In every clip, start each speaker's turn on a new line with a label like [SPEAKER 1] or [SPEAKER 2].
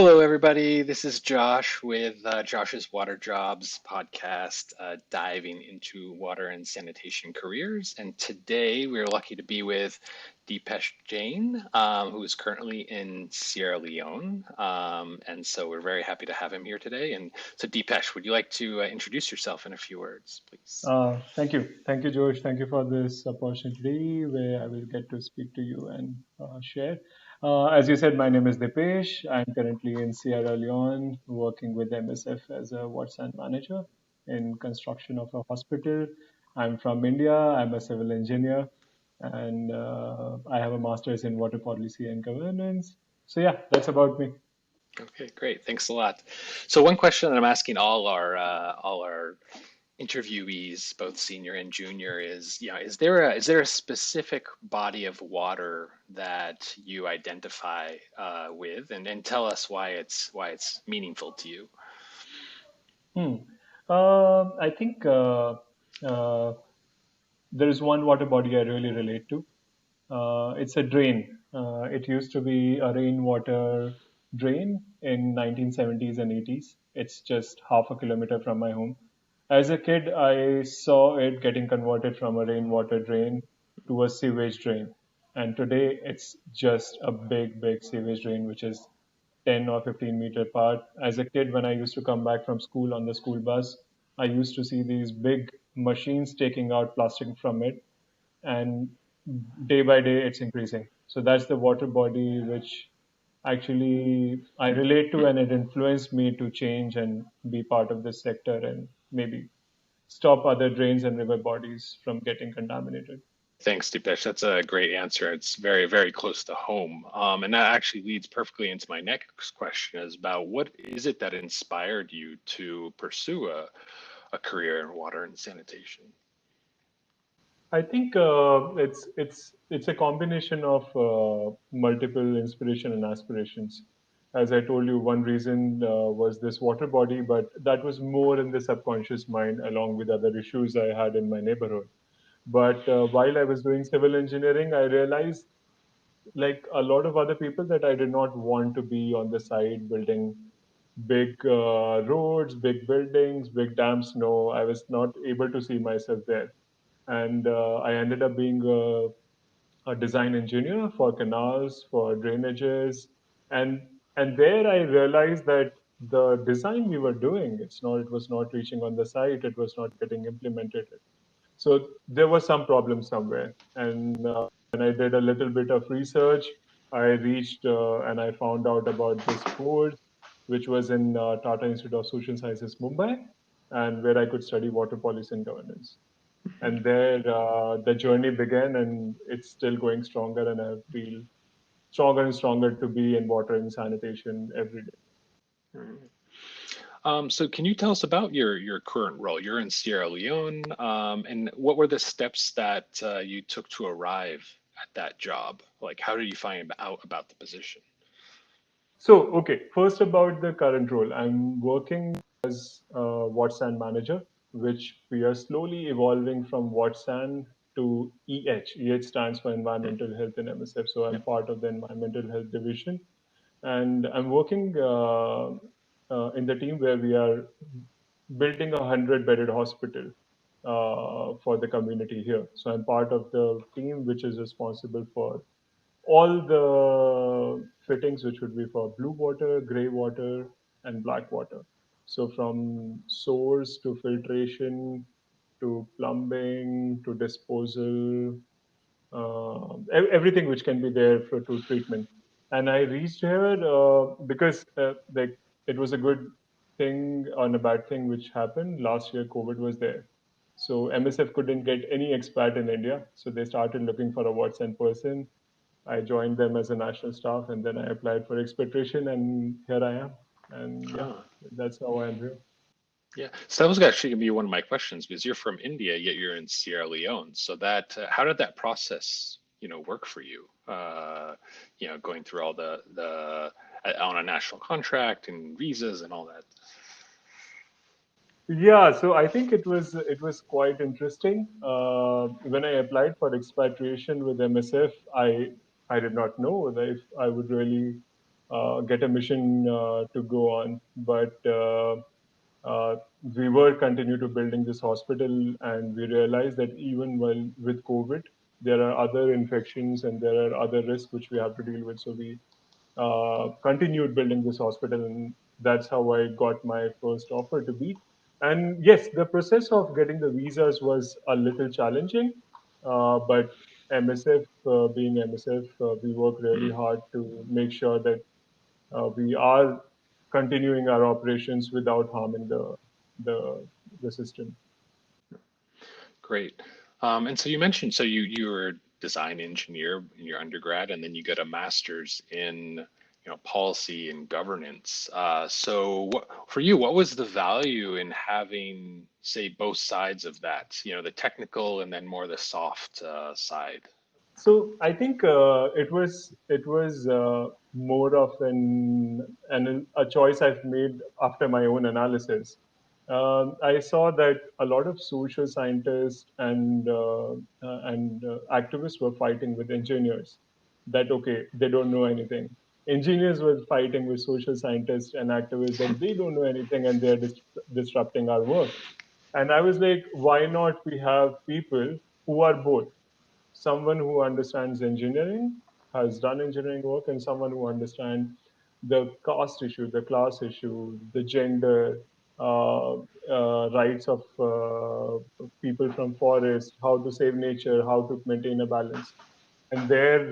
[SPEAKER 1] Hello, everybody. This is Josh with Josh's Water Jobs podcast, diving into water and sanitation careers. And today we're lucky to be with Deepesh Jain, who is currently in Sierra Leone. And so we're very happy to have him here today. And so, Deepesh, would you like to introduce yourself in a few words, please?
[SPEAKER 2] Thank you. Thank you, George. Thank you for this opportunity where I will get to speak to you and share. As you said, my name is Deepesh. I'm currently in Sierra Leone working with MSF as a Water and manager in construction of a hospital. I'm from India. I'm a civil engineer and I have a master's in water policy and governance. So, yeah, that's about me.
[SPEAKER 1] Okay, great. Thanks a lot. So one question that I'm asking all our interviewees, both senior and junior, is, is there a specific body of water that you identify with, and tell us why it's meaningful to you?
[SPEAKER 2] Hmm. I think uh, there is one water body I really relate to. It's a drain. It used to be a rainwater drain in 1970s and 80s. It's just half a kilometer from my home. As a kid, I saw it getting converted from a rainwater drain to a sewage drain. And today it's just a big, big sewage drain, which is 10 or 15-meter apart. As a kid, when I used to come back from school on the school bus, I used to see these big machines taking out plastic from it, and day by day it's increasing. So that's the water body which actually I relate to, and it influenced me to change and be part of this sector and maybe stop other drains and river bodies from getting contaminated.
[SPEAKER 1] Thanks, Deepesh. That's a great answer. It's very, very close to home. And that actually leads perfectly into my next question is about what is it that inspired you to pursue a career in water and sanitation?
[SPEAKER 2] I think it's a combination of multiple inspiration and aspirations. As I told you, one reason was this water body, but that was more in the subconscious mind, along with other issues I had in my neighborhood. But while I was doing civil engineering, I realized, like a lot of other people, that I did not want to be on the side building big roads, big buildings, big dams. No, I was not able to see myself there, and I ended up being a design engineer for canals, for drainages, and there I realized that the design we were doing, it was not reaching on the site, it was not getting implemented. So there was some problem somewhere, and when I did a little bit of research, I reached and I found out about this course, which was in Tata Institute of Social Sciences, Mumbai, and where I could study water policy and governance. And there the journey began, and it's still going stronger, and I feel stronger and stronger to be in water and sanitation every day.
[SPEAKER 1] Mhm. So can you tell us about your current role? You're in Sierra Leone, and what were the steps that you took to arrive at that job? Like, how did you find out about the position?
[SPEAKER 2] So, okay, first about the current role, I'm working as a Watson manager, which we are slowly evolving from Watson to EH. EH stands for
[SPEAKER 1] Hmm.
[SPEAKER 2] Environmental Health in MSF, so I'm
[SPEAKER 1] Yep.
[SPEAKER 2] part of the Environmental Health Division, and I'm working in the team where we are building 100-bedded hospital for the community here. So I'm part of the team which is responsible for all the fittings, which would be for blue water, gray water, and black water. So from source to filtration to plumbing to disposal, everything which can be there for to treatment. And I reached here because like it was a good thing and a bad thing which happened last year. COVID was there, so MSF couldn't get any expat in India, so they started looking for a Watson person. I joined them as a national staff, and then I applied for expatriation, and here I am. And yeah,
[SPEAKER 1] Ah,
[SPEAKER 2] that's how I'm here.
[SPEAKER 1] yeah. So that was actually gonna be one of my questions because you're from India, yet you're in Sierra Leone. So that how did that process, work for you? Going through all the on a national contract and visas and all that.
[SPEAKER 2] Yeah, so I think it was quite interesting. When I applied for expatriation with MSF, I did not know that if I would really get a mission to go on. But uh, we were continue to building this hospital, and we realized that even while with COVID, there are other infections and there are other risks which we have to deal with. So we continued building this hospital, and that's how I got my first offer to be. And yes, the process of getting the visas was a little challenging, but MSF, being MSF, we work really
[SPEAKER 1] Mm,
[SPEAKER 2] hard to make sure that we are continuing our operations without harming the the system.
[SPEAKER 1] great. And so you mentioned, so you were a design engineer in your undergrad, and then you got a master's in, policy and governance. So for you, what was the value in having, say, both sides of that? The technical and then more the soft side.
[SPEAKER 2] So I think it was more of an a choice I've made after my own analysis. I saw that a lot of social scientists and activists were fighting with engineers. That okay, they don't know anything. Engineers were fighting with social scientists and activists that they don't know anything and they are disrupting our work. And I was like, why not we have people who are both? Someone who understands engineering, has done engineering work, and someone who understands the caste issue, the class issue, the gender, rights of people from forest, how to save nature, how to maintain a balance. And there,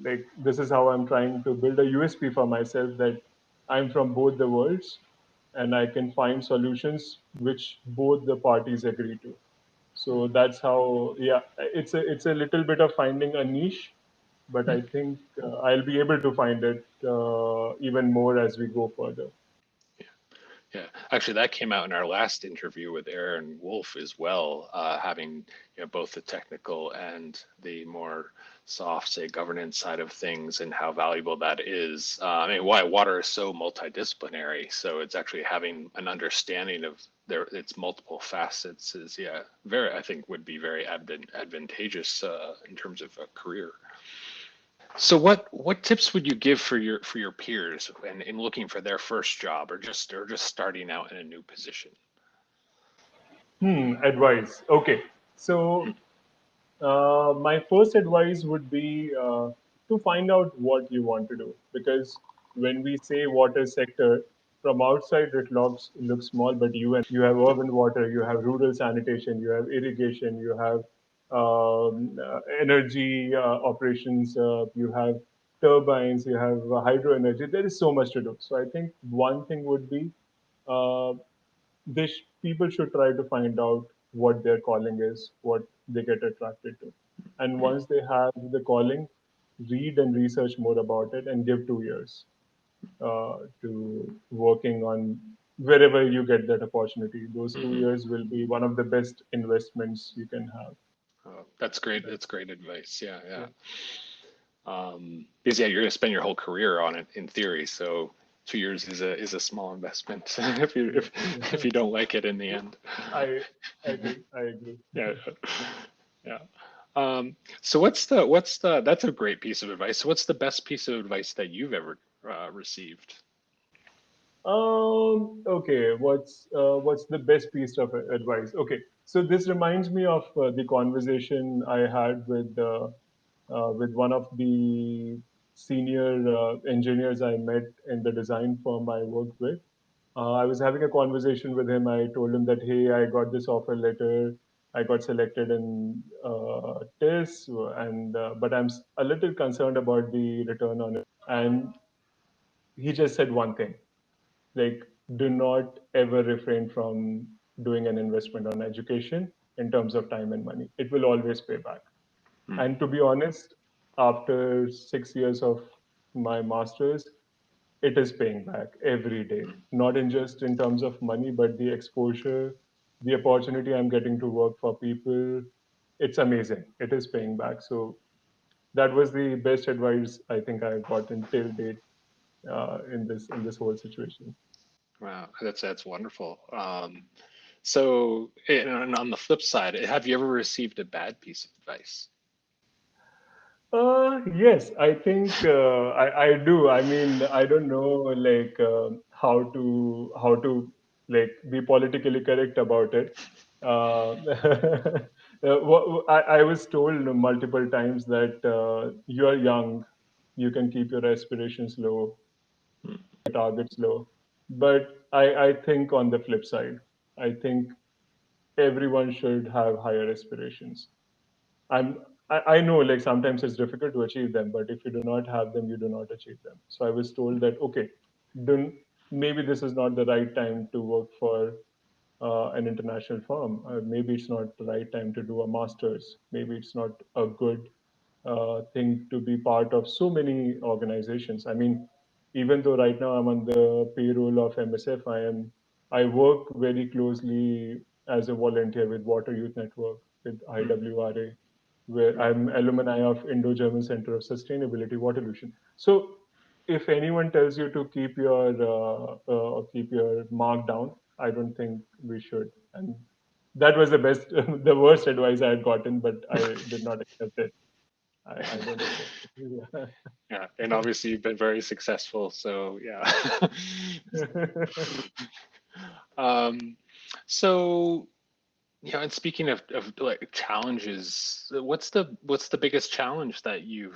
[SPEAKER 2] like this is how I'm trying to build a USP for myself, that I'm from both the worlds, and I can find solutions which both the parties agree to. So that's how, yeah, it's a little bit of finding a niche, but I think I'll be able to find it even more as we go further.
[SPEAKER 1] Yeah, actually, that came out in our last interview with Aaron Wolf as well, having both the technical and the more soft, say, governance side of things, and how valuable that is. I mean, why water is so multidisciplinary. So it's actually having an understanding of its multiple facets is, yeah, very, I think, would be very advantageous in terms of a career. So what tips would you give for your peers in looking for their first job, or just starting out in a new position?
[SPEAKER 2] Advice. Okay. So my first advice would be to find out what you want to do, because when we say water sector, from outside it looks small, but you have urban water, you have rural sanitation, you have irrigation, you have energy operations, you have turbines, you have hydro energy. There is so much to do. So I think one thing would be uh, people should try to find out what their calling is, what they get attracted to. And
[SPEAKER 1] Mm,
[SPEAKER 2] once they have the calling, read and research more about it and give 2 years to working on wherever you get that opportunity. Those two
[SPEAKER 1] mhm.
[SPEAKER 2] years will be one of the best investments you can have.
[SPEAKER 1] That's great.
[SPEAKER 2] That's,
[SPEAKER 1] That's great advice. Yeah, yeah.
[SPEAKER 2] yeah.
[SPEAKER 1] Because yeah, you're going to spend your whole career on it in theory. So 2 years is a small investment if
[SPEAKER 2] Yeah.
[SPEAKER 1] you don't like it in the end.
[SPEAKER 2] I agree. I agree.
[SPEAKER 1] Yeah, yeah. So what's the that's a great piece of advice. So what's the best piece of advice that you've ever received?
[SPEAKER 2] Okay, what's the best piece of advice? Okay, so this reminds me of the conversation I had with one of the senior engineers I met in the design firm I worked with. I was having a conversation with him. I told him that, hey, I got this offer letter. I got selected in TIS, and but a little concerned about the return on it. And he just said one thing, like, do not ever refrain from doing an investment on education in terms of time and money. It will always pay back.
[SPEAKER 1] Hmm.
[SPEAKER 2] And to be honest, after 6 years of my master's, it is paying back every day, not in just in terms of money, but the exposure, the opportunity I'm getting to work for people. It's amazing. It is paying back. So that was the best advice I think I got until date in this whole situation.
[SPEAKER 1] Wow, that's wonderful. So, and on the flip side, have you ever received a bad piece of advice?
[SPEAKER 2] Yes, I think I do. I mean, I don't know like how to like be politically correct about it. I was told multiple times that you are young, you can keep your aspirations low,
[SPEAKER 1] Mm,
[SPEAKER 2] targets low. But I think on the flip side, I think everyone should have higher aspirations. I'm I know like sometimes it's difficult to achieve them, but if you do not have them, you do not achieve them. So I was told that okay, don't, maybe this is not the right time to work for an international firm. Maybe it's not the right time to do a master's. Maybe it's not a good thing to be part of so many organizations. I mean, even though right now I'm on the payroll of MSF, I work very closely as a volunteer with Water Youth Network, with
[SPEAKER 1] mm,
[SPEAKER 2] IWRA, where
[SPEAKER 1] mm.
[SPEAKER 2] I'm alumni of Indo-German Center of Sustainability Waterlution. So if anyone tells you to keep your mark down, I don't think we should. And that was the best, the worst advice I had gotten, but I did not accept it. I don't accept it.
[SPEAKER 1] Yeah, and obviously you've been very successful, so yeah.
[SPEAKER 2] Yeah.
[SPEAKER 1] Um, so and speaking of like challenges, what's the biggest challenge that you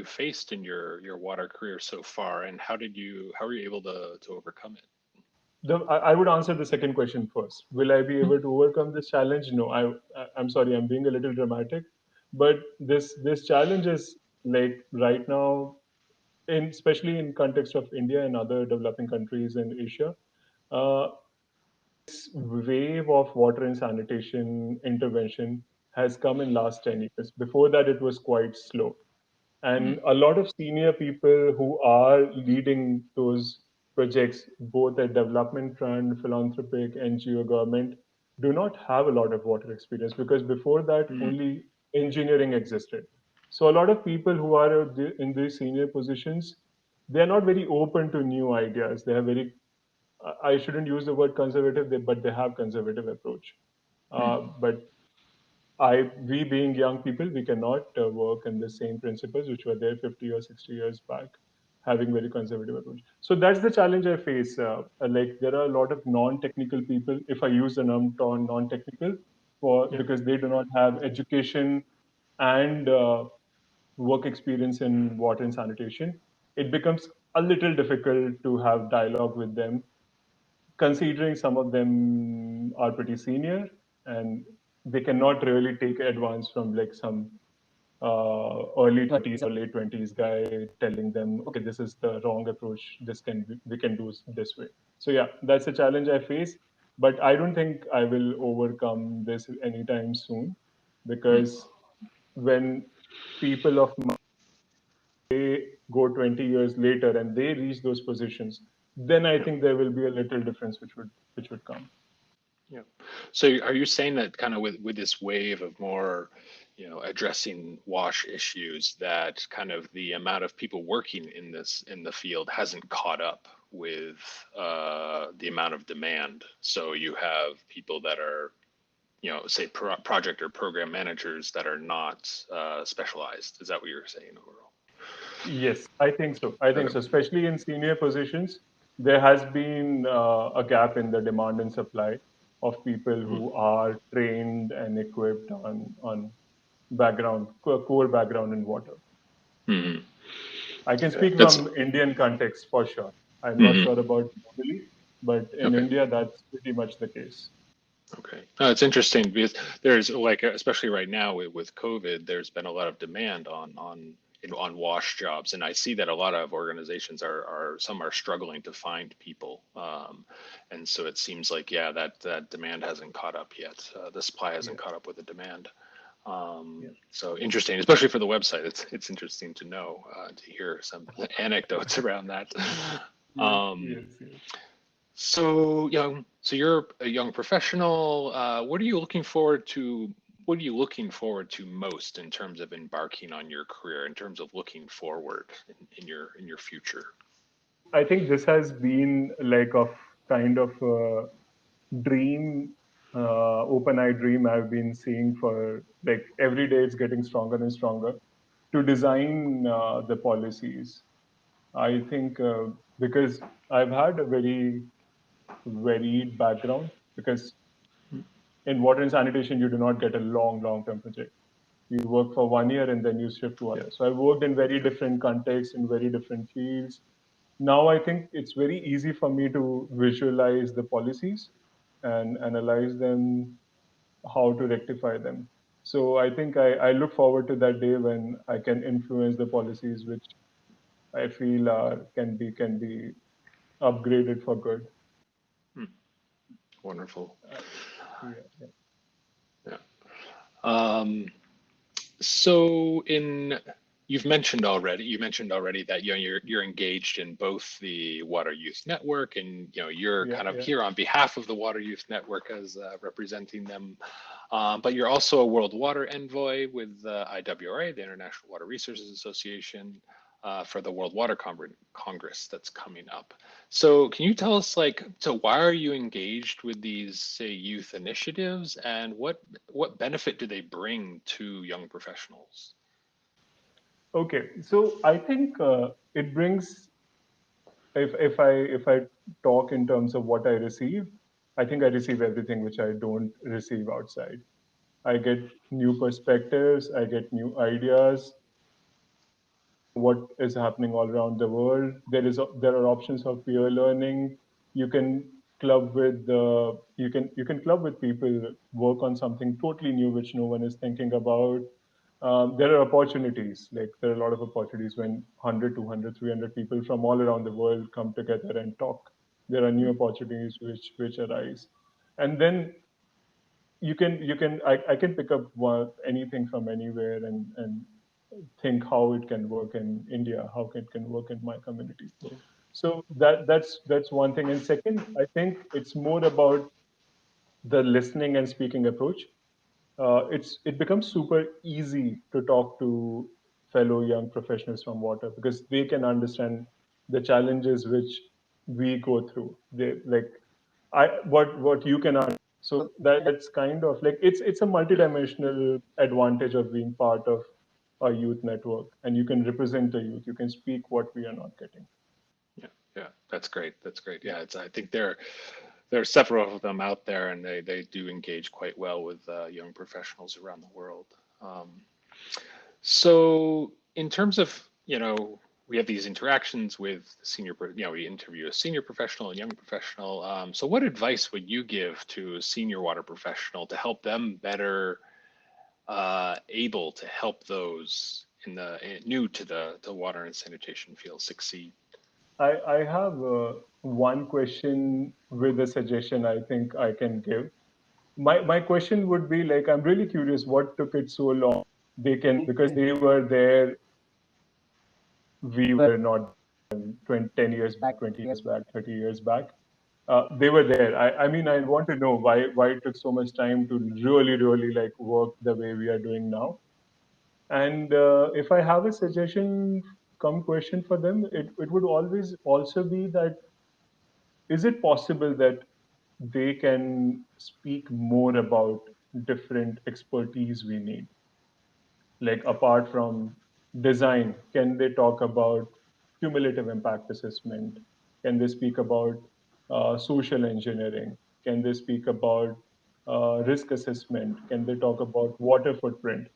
[SPEAKER 1] faced in your water career so far, and how were you able to overcome it?
[SPEAKER 2] I would answer the second question first. Will I be able to overcome this challenge? No, I'm sorry, I'm being a little dramatic, but this challenge is like right now, in especially in context of India and other developing countries in Asia, uh, this wave of water and sanitation intervention has come in last 10 years. Before that, it was quite slow.
[SPEAKER 1] Mm,
[SPEAKER 2] And a lot of senior people who are leading those projects, both at development front, philanthropic, NGO, government, do not have a lot of water experience because before that,
[SPEAKER 1] mm,
[SPEAKER 2] only engineering existed. So a lot of people who are in these senior positions, they are not very open to new ideas. They have very, I shouldn't use the word conservative, but they have conservative approach.
[SPEAKER 1] mm,
[SPEAKER 2] But we being young people, we cannot work in the same principles which were there 50 or 60 years back, having very conservative approach. So that's the challenge I face. Like there are a lot of non-technical people, if I use the term non-technical, for
[SPEAKER 1] yeah.
[SPEAKER 2] because they do not have education and work experience in water and sanitation. It becomes a little difficult to have dialogue with them considering some of them are pretty senior and they cannot really take advice from like some early 30s or late 20s guy telling them okay, this is the wrong approach, we can do this way. So yeah, that's a challenge I face, but I don't think I will overcome this anytime soon,
[SPEAKER 1] Mm,
[SPEAKER 2] because when people of they go 20 years later and they reach those positions, then I
[SPEAKER 1] yeah.
[SPEAKER 2] think there will be a little difference which would come.
[SPEAKER 1] Yeah. So are you saying that kind of with this wave of more, addressing wash issues, that kind of the amount of people working in the field hasn't caught up with the amount of demand? So you have people that are, say project or program managers that are not specialized. Is that what you're saying overall?
[SPEAKER 2] Yes, I think so. I think
[SPEAKER 1] Okay.
[SPEAKER 2] so. Especially in senior positions, there has been a gap in the demand and supply of people
[SPEAKER 1] Mm,
[SPEAKER 2] who are trained and equipped on core background in water.
[SPEAKER 1] mm,
[SPEAKER 2] I can
[SPEAKER 1] okay.
[SPEAKER 2] speak
[SPEAKER 1] That's
[SPEAKER 2] from Indian context for sure. I'm not
[SPEAKER 1] mhm.
[SPEAKER 2] sure about globally, but in
[SPEAKER 1] Okay.
[SPEAKER 2] India, that's pretty much the case.
[SPEAKER 1] Okay. No, it's interesting because there's like, especially right now with COVID, there's been a lot of demand on wash jobs, and I see that a lot of organizations are some are struggling to find people, and so it seems like, yeah, that demand hasn't caught up yet. The supply hasn't
[SPEAKER 2] Yes,
[SPEAKER 1] caught up with the demand.
[SPEAKER 2] yes,
[SPEAKER 1] So interesting, especially for the website. It's interesting to know, to hear some anecdotes around that.
[SPEAKER 2] yes,
[SPEAKER 1] Um,
[SPEAKER 2] yes, yes.
[SPEAKER 1] so you're a young professional. What are you looking forward to most in terms of embarking on your career, in terms of looking forward in your future?
[SPEAKER 2] I think this has been like a kind of dream, open eye dream I've been seeing for like every day it's getting stronger and stronger. to design the policies. I think because I've had a very varied background, because in water and sanitation, you do not get a long-term project. You work for 1 year and then you shift to
[SPEAKER 1] Yeah.
[SPEAKER 2] other. So I worked in very different contexts, in very different fields. Now I think it's very easy for me to visualize the policies and analyze them, how to rectify them. So I think I look forward to that day when I can influence the policies which I feel can be upgraded for good.
[SPEAKER 1] Hmm. Wonderful.
[SPEAKER 2] Uh, yeah, yeah.
[SPEAKER 1] Yeah. Um, so in you mentioned already that you're engaged in both the Water Youth Network, and you're
[SPEAKER 2] Yeah,
[SPEAKER 1] kind of
[SPEAKER 2] yeah.
[SPEAKER 1] here on behalf of the Water Youth Network as representing them. But you're also a World Water Envoy with IWRA, the International Water Resources Association, for the World Water Congress that's coming up. So can you tell us, like, so why are you engaged with these, say, youth initiatives, and what benefit do they bring to young professionals?
[SPEAKER 2] Okay, so I think it brings, if I talk in terms of what I receive, I think I receive everything which I don't receive outside. I get new perspectives, I get new ideas, what is happening all around the world. There are options of peer learning. You can you can club with people, work on something totally new which no one is thinking about. There are opportunities, like there are a lot of opportunities when 100, 200, 300 people from all around the world come together and talk. There are new opportunities which arise, and then I can pick up anything from anywhere and think how it can work in India, how it can work in my community. So that's one thing. And second, I think it's more about the listening and speaking approach. It becomes super easy to talk to fellow young professionals from water because they can understand the challenges which we go through. They like I what you can understand. So that's kind of like it's a
[SPEAKER 1] Yeah.
[SPEAKER 2] multidimensional advantage of being part of a youth network, and you can represent the youth. You can speak what we are not getting.
[SPEAKER 1] Yeah, yeah, that's great. That's great. Yeah, I think there are several of them out there, and they do engage quite well with young professionals around the world. Um, so in terms of, we have these interactions with we interview a senior professional and young professional. So what advice would you give to a senior water professional to help them better able to help those new to the water and sanitation field succeed?
[SPEAKER 2] I have one question with a suggestion I think I can give. My question would be like, I'm really curious what took it so long. They can, because they were there, we were not 20, 10 years back, 20 years back, 30 years back. They were there. I mean, I want to know why it took so much time to really like work the way we are doing now. And if I have a suggestion, come question for them, it would always also be that, is it possible that they can speak more about different expertise we need? Like apart from design, can they talk about cumulative impact assessment? Can they speak about social engineering? Can they speak about risk assessment? Can they talk about water footprint?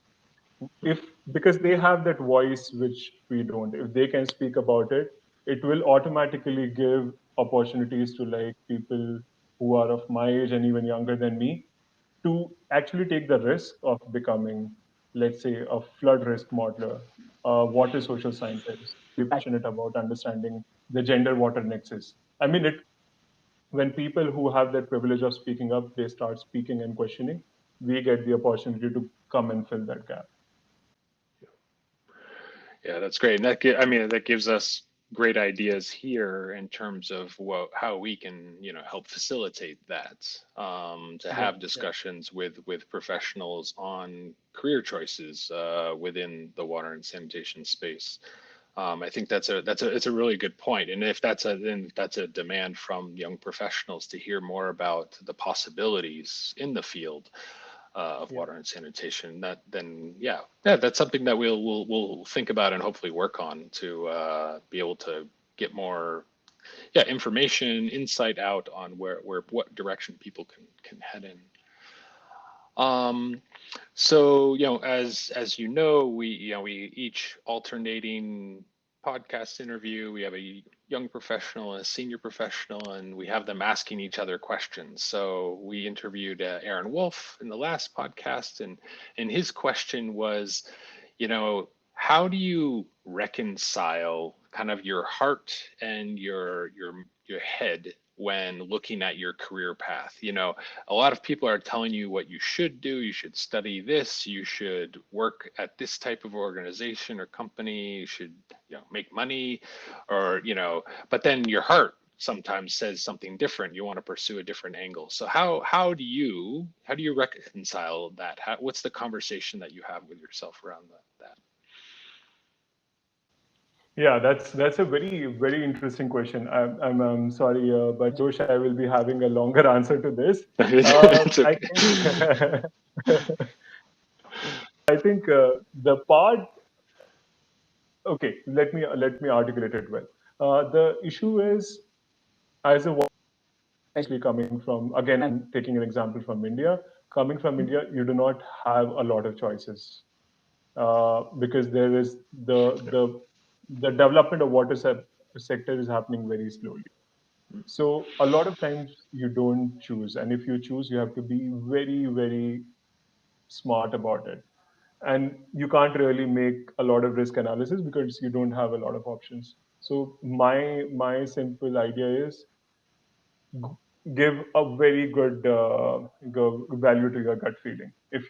[SPEAKER 2] If because they have that voice which we don't, if they can speak about it, it will automatically give opportunities to like people who are of my age and even younger than me to actually take the risk of becoming, let's say, a flood risk modeler, a water social scientist, be passionate about understanding the gender water nexus. I mean, it when people who have that privilege of speaking up, they start speaking and questioning, we get the opportunity to come and fill that gap.
[SPEAKER 1] Yeah, that's great. And I mean, that gives us great ideas here in terms of how we can, help facilitate that, to
[SPEAKER 2] Yeah,
[SPEAKER 1] have discussions with professionals on career choices within the water and sanitation space. I think it's a really good point. And if that's a demand from young professionals to hear more about the possibilities in the field, of
[SPEAKER 2] Yeah.
[SPEAKER 1] water and sanitation. That then, yeah, that's something that we'll think about and hopefully work on to be able to get more, yeah, information, insight out on where what direction people can head in. Um, so, as you know, we each alternating podcast interview. We have a young professional and a senior professional, and we have them asking each other questions. So we interviewed Aaron Wolf in the last podcast, and his question was, how do you reconcile kind of your heart and your head when looking at your career path? A lot of people are telling you what you should do. You should study this. You should work at this type of organization or company. You should, make money, or but then your heart sometimes says something different. You want to pursue a different angle. So how do you reconcile that? What's the conversation that you have with yourself around that?
[SPEAKER 2] Yeah, that's a very interesting question. I'm sorry, but Josh, I will be having a longer answer to this.
[SPEAKER 1] It's
[SPEAKER 2] I
[SPEAKER 1] okay.
[SPEAKER 2] think I think the part. Okay, let me articulate it well. The issue is, as a actually coming from, again, I'm taking an example from India. Coming from India, you do not have a lot of choices, because there is the development of sector is happening very slowly. So a lot of times you don't choose, and if you choose, you have to be very smart about it, and you can't really make a lot of risk analysis because you don't have a lot of options. So my simple idea is, give a very good value to your gut feeling. If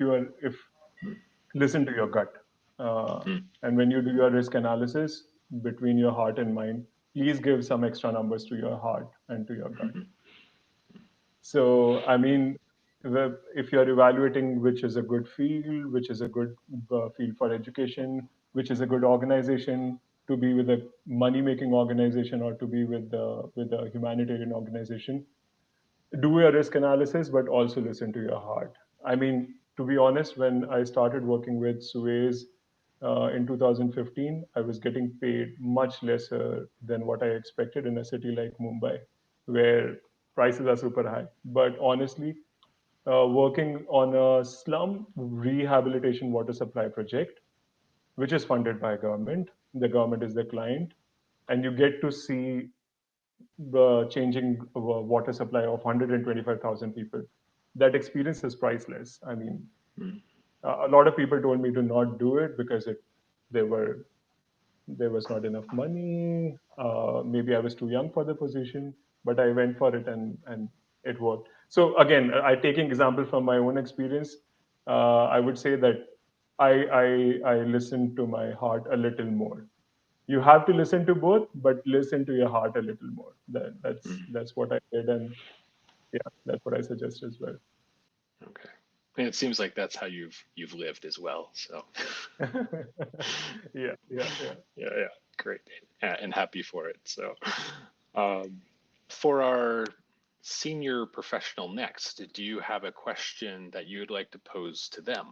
[SPEAKER 2] listen to your gut, and when you do your risk analysis between your heart and mind, please give some extra numbers to your heart and to your gut. So, I mean, if you're evaluating which is a good field, which is a good field for education, which is a good organization to be with, a money-making organization, or to be with a humanitarian organization, do your risk analysis, but also listen to your heart. I mean, to be honest, when I started working with Suez in 2015, I was getting paid much lesser than what I expected in a city like Mumbai, where prices are super high. But honestly, working on a slum rehabilitation water supply project, which is funded by government, the government is the client, and you get to see the changing water supply of 125,000 people. That experience is priceless. I mean, a lot of people told me to not do it because there were there was not enough money. Maybe I was too young for the position, but I went for it, and it worked. So again, I taking example from my own experience. I would say that I listened to my heart a little more. You have to listen to both, but listen to your heart a little more. That's what I did, and yeah, that's what I suggest as well.
[SPEAKER 1] Okay. And it seems like that's how you've lived as well. So
[SPEAKER 2] Yeah.
[SPEAKER 1] yeah, great, and happy for it. So um, for our senior professional next, do you have a question that you'd like to pose to them?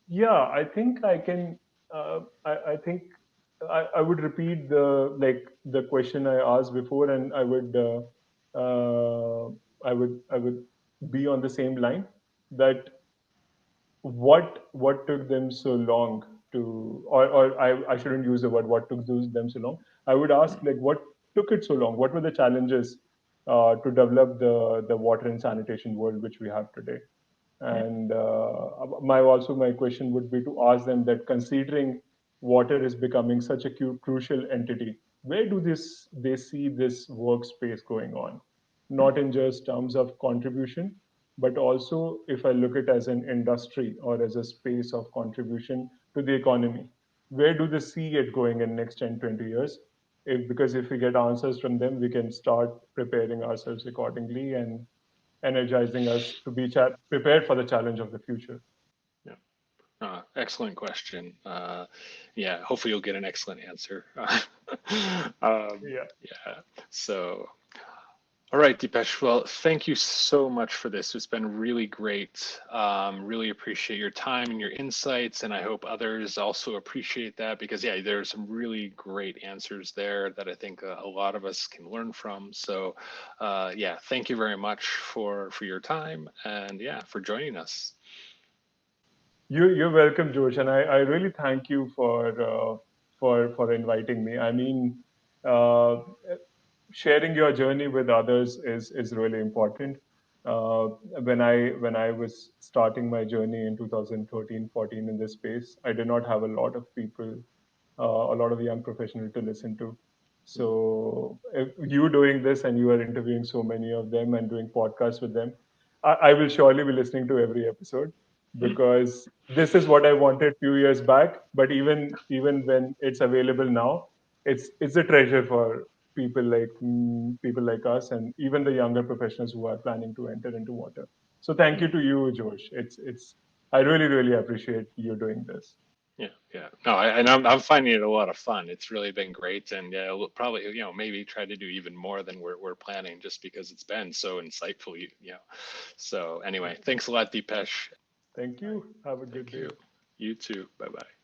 [SPEAKER 2] Yeah, I think I can. I think I would repeat the question I asked before, and I would be on the same line. That what took them so long to, or I shouldn't use the word what took them so long. I would ask, like, what took it so long? What were the challenges to develop the water and sanitation world which we have today? And my question would be to ask them that, considering water is becoming such a crucial entity, where do this they see this workspace going on? Not in just terms of contribution, but also if I look at as an industry or as a space of contribution to the economy. Where do they see it going in next 10, 20 years? Because if we get answers from them, we can start preparing ourselves accordingly and energizing us to be prepared for the challenge of the future.
[SPEAKER 1] Yeah. Excellent question. Yeah, hopefully you'll get an excellent answer.
[SPEAKER 2] Yeah.
[SPEAKER 1] Yeah. So All right, Deepesh. Well, thank you so much for this. It's been really great. Really appreciate your time and your insights, and I hope others also appreciate that because, yeah, there's some really great answers there that I think a lot of us can learn from. So, yeah, thank you very much for your time and yeah, for joining us.
[SPEAKER 2] You're welcome, Josh, and I really thank you for inviting me. I mean, uh, sharing your journey with others is really important. Uh, when I was starting my journey in 2013, 14 in this space, I did not have a lot of people, a lot of young professionals to listen to.
[SPEAKER 1] Mhm.
[SPEAKER 2] So if you doing this and you are interviewing so many of them and doing podcasts with them, I will surely be listening to every episode because this is what I wanted few years back. But even when it's available now, it's a treasure for people like us and even the younger professionals who are planning to enter into water. So thank you
[SPEAKER 1] Mhm.
[SPEAKER 2] to you, Josh. It's I really appreciate you doing this.
[SPEAKER 1] Yeah, yeah. No, and I'm finding it a lot of fun. It's really been great, and yeah, we'll probably maybe try to do even more than we're planning, just because it's been so insightful. So anyway, thanks a lot, Deepesh.
[SPEAKER 2] Thank you. Have a good
[SPEAKER 1] Thank
[SPEAKER 2] day.
[SPEAKER 1] you. You too. Bye bye.